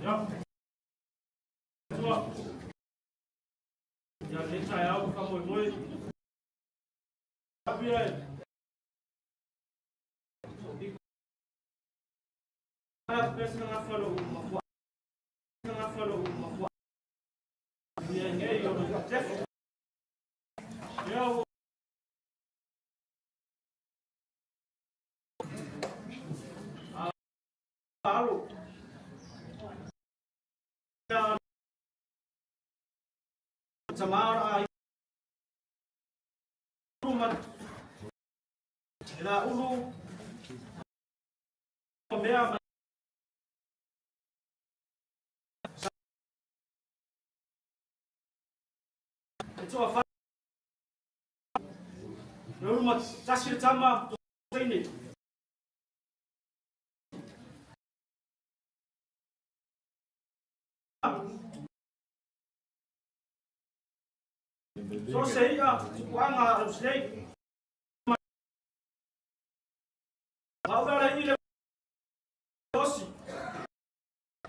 Ja. Atua. Ja, den sai au ka moi. Apia. Para pesa na falo uma. Na falo uma. Dia ngei yo no chef. Eu Alo. Samoa ai rumah ila ulu mea itu apa rumah tasir sama ini so sei kuang harus sei agora ile osi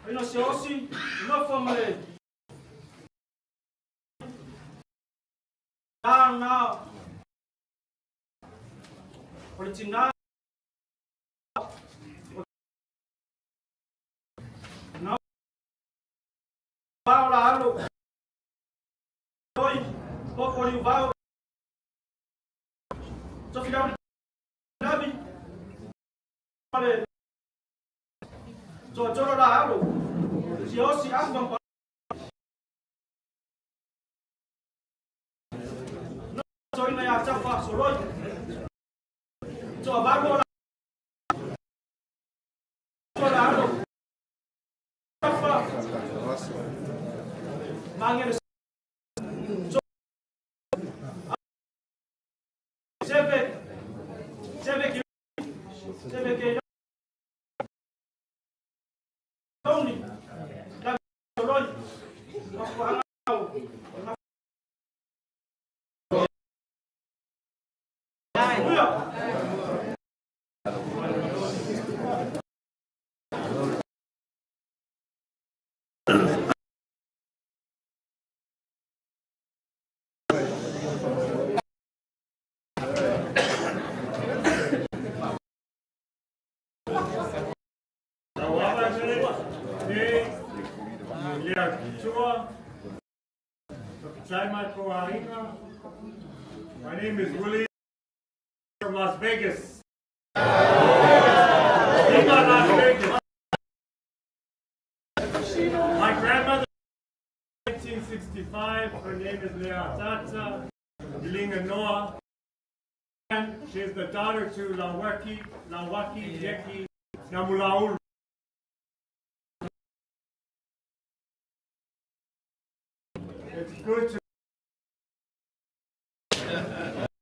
ino se osi no famale na original no Paula halo oi poco li va so final nabi so la halo si osi ambang so ina ya chafa soroi so bago so la halo chafa mangel so sebe ke Tony la soroi ko angau My name is Willie from Las Vegas. Viiga, Las Vegas. My grandmother, 1965. Her name is Maota, Viiga Noah, and she is the daughter to Lawaki, Jeki, Namulaul. It's good to